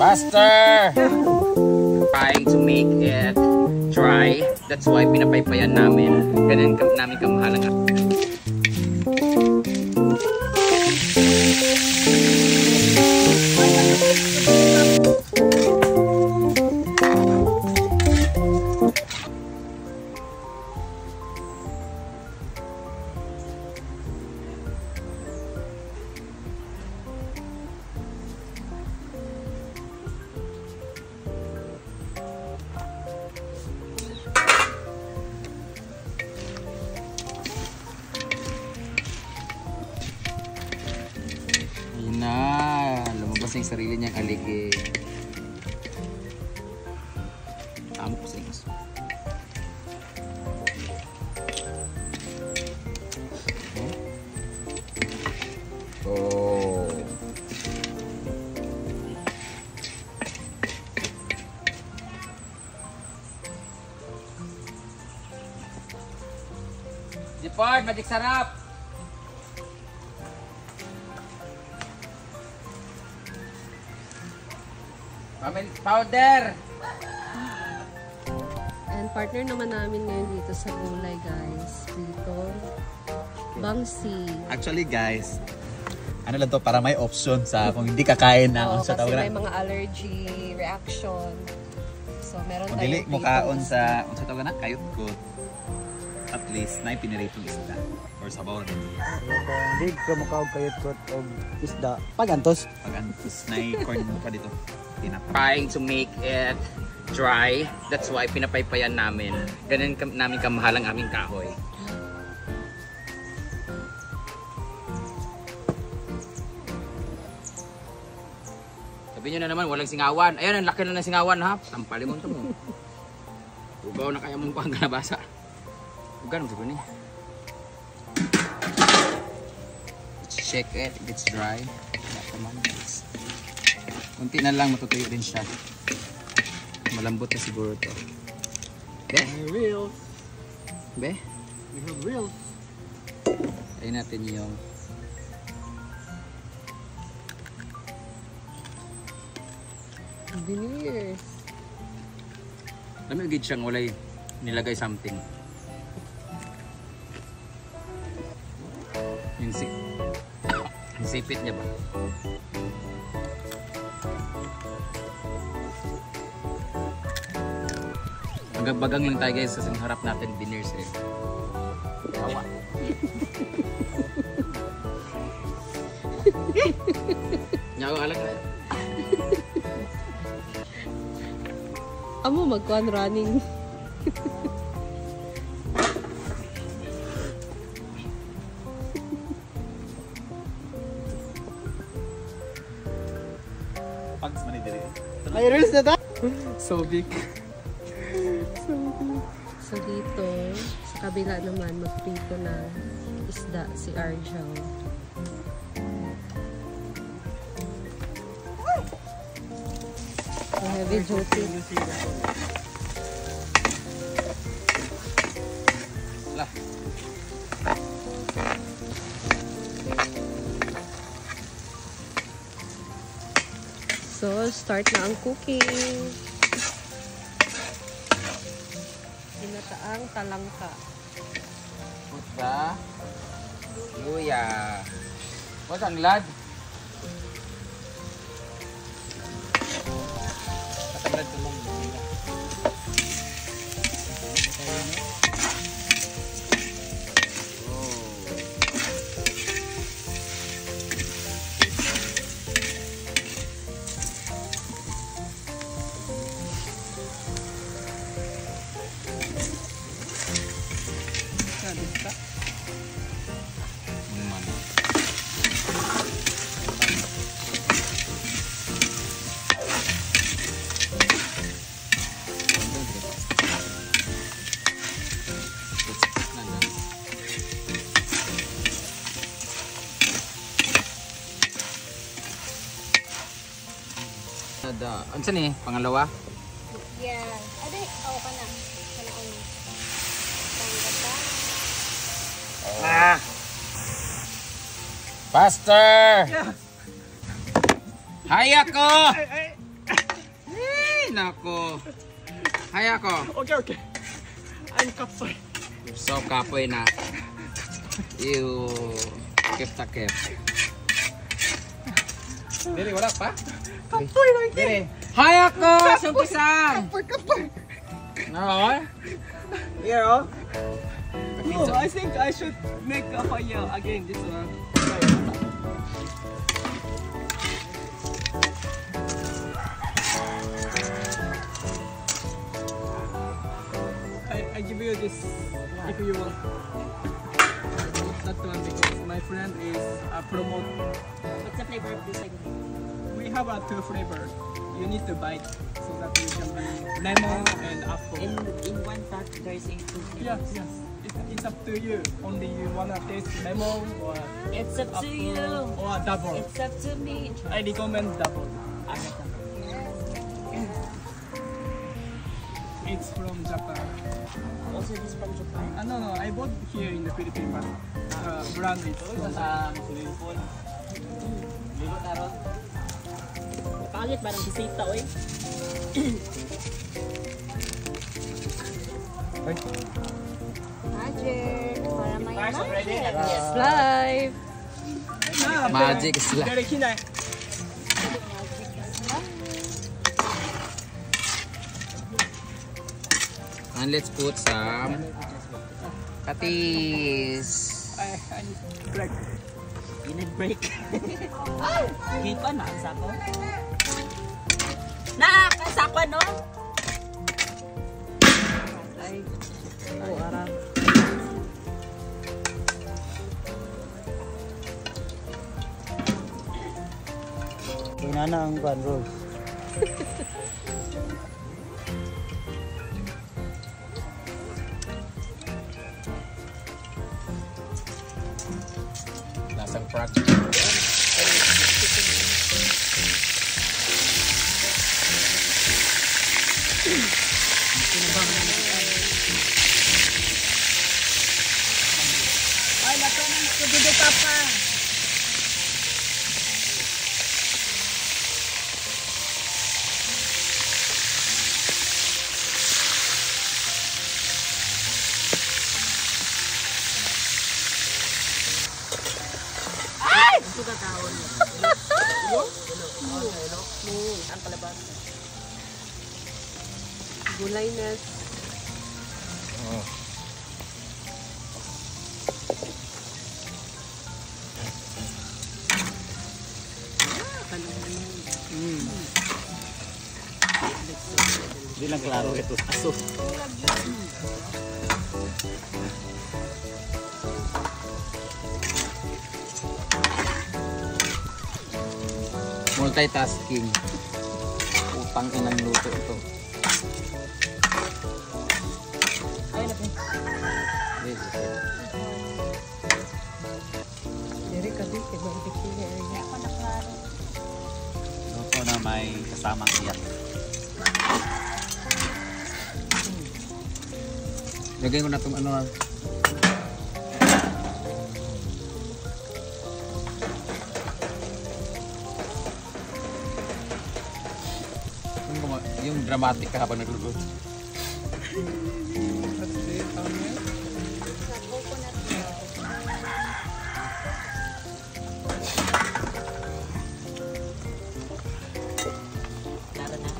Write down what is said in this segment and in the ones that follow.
Faster! Trying to make it dry. That's why pinapaypayan namin. Ganun namin kamahal ang lumabas yung sarili niyang aligi. Tama po sa inyo. Oh. Depart, magic sarap. Powder! And partner naman namin ngayon dito sa gulay, guys. Dito, Bangsi. Actually, guys, ano lang to, para may option sa kung hindi kakain na. Kasi may mga allergy reaction. So, meron kung dili mo kaon sa tawag na, kayot ko. At least, na ipiniritong isda. Or sabaw rin. Hindi ka makaog kayot ko o isda. Pagantos. Pagantos. Na corn mo pa dito. Trying to make it dry. That's why pinapaypayan namin. Ganun namin kamahal ang aming kahoy. Sabi nyo na naman, walang singawan. Ayan, ang laki na ng singawan ha. Tampalin mo ito mo. Ugaw na kaya mong pang kalabasa. Ugaw naman ito. Let's check it if it's dry. Kunti na lang, matutuyo din siya. Malambot na siguro to. Be? Real. Be? We have real. Ayun natin yung veneers. alam mo yung siyang walay nilagay something. Yung sipit niya ba? Bagang lang tayo guys, kasi harap natin veneers eh. Awa. Nyawa alag na. Amo magkuhan running. Pags man diri. Ay, reels na ta? So big. So dito, sa kabila naman, magprito na isda si Arjel. So heavy duty. Lah. So, start na ang cooking. Ginataang talangka. Puta. Luya. What's ang lad? Katamlad ko mong luya. Ano saan eh? Pangalawa? Yeah. Ade, oh, kana. Kana ano. Panggata. Ah! Faster! Hayako! Nako. Hayako. Okay. I'm kapoy. So kapoy na. Ew. Takip. Dili, wala pa? Kapoy lang Dili. Hayako! Sumpisan! Kapoy. No? Here, oh. No, I think I should make a fire again. This one. I give you this if you want. That one because my friend is a promote. What's the flavor of this? We have a 2 flavors. You need to bite so that you can be lemon and apple. In one pack, there's a 2 Yes. It's up to you. Only you wanna taste lemon or It's up to apple you. or double. It's up to me. I recommend double. It's from Japan. Also, this from Japan. No. I bought here in the Philippines. Brand is from Pangit, parang bisita, oy. Magic. Para may magic. Live! Magic is life. Very kinai. And let's put some patis. I need break. You need break. Higit pa na ang sako. Nakakasako, no? Ay, ara. Inana ang pan Rose. Lasang prak. Ay, lako ng kududo papa. Suka kahon. Ang kalabas. Gulay na. Hindi lang klaro ito. Aso. Multitasking. Utang inang luto ito. Ay, naku. Diri ka din, kibarbecue na area. Ako na klaro. Luto na may kasamang iyak. Lagay ko na itong ano. Yung dramatic ka habang nagluluto. Klaro na.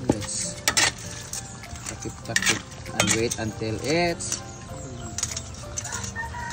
Let's takip and wait until it's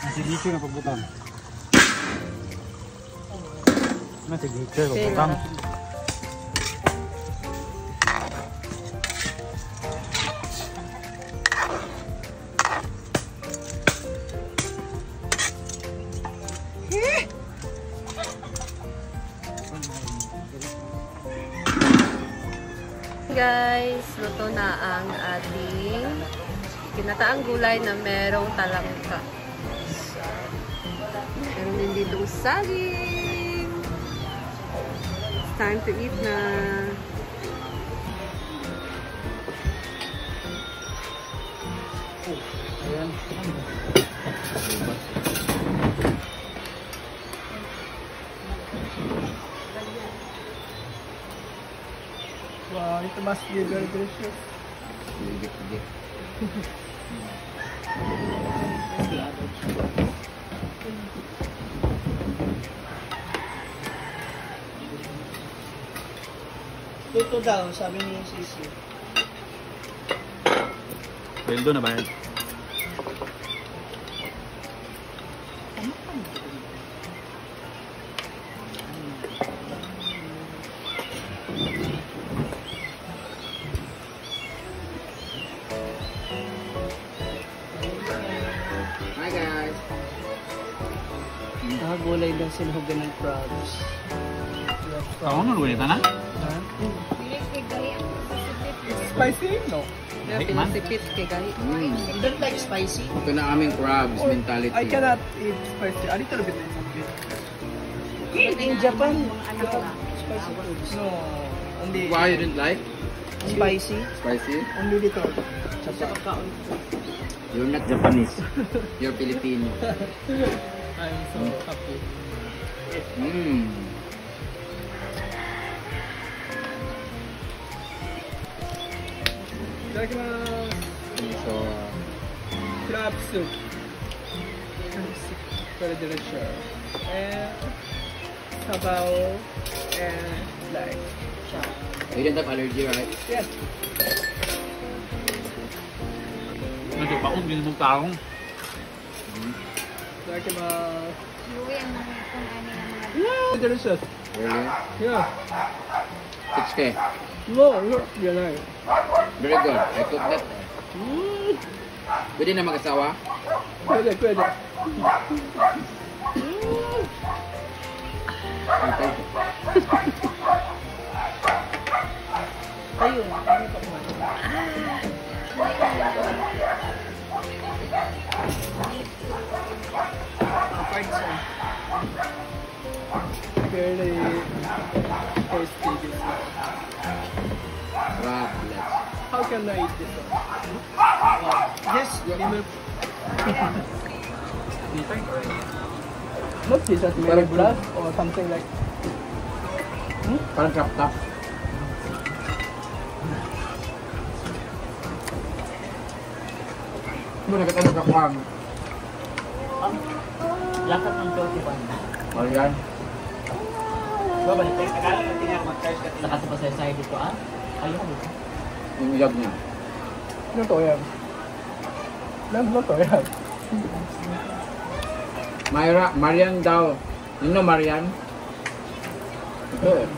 Nasi dito na pabutang. Nasi dito na pabutang. Guys, luto na ang ating kinataang gulay na merong talangka. Meron din ditong saging. It's time to eat na. Ayan. Wow, it must be very delicious. Sige. Luto daw, sabi ni Sisi. Sweldo na ba yan? Hi guys. Gulay lang sila hugan ng crabs. Ako nga, luwita na? Spicy? No. Kaya pinasipit kay Gahi. You don't like spicy? Ito na aming crabs mentality. I cannot eat spicy. A little bit is okay. But in Japan, you have spicy foods. No, only Why you didn't like? Spicy? Spicy? only little. You're not Japanese. You're Filipino. I'm so happy. Mmm. Itadakimasu. So, Crab soup. Very delicious. And sabaw and like you didn't have allergy, right? yes. Nagpapaon, ganyan mong taong. Itadakimasu. Yeah, delicious. Really? Yeah. 6K. No, not really. Very good. I cooked that. Pwede na mag-asawa? Pwede. Okay. Ayun, ano pa kumain? Very tasty this one. Crab legs. How can I eat this one? Yes, Remove. Not this as maybe blood or something like. Parang crab top. Ano nagkatalo ka pang? lakat ng 31. Marian? Babalik tayo. Akala natin nga mag-charge ka. Lakas pa sa side dito ah. Ayun dito. Yung iyag niya. Ano to yan? Ano to yan? Marian daw. You know Marian? Ito eh.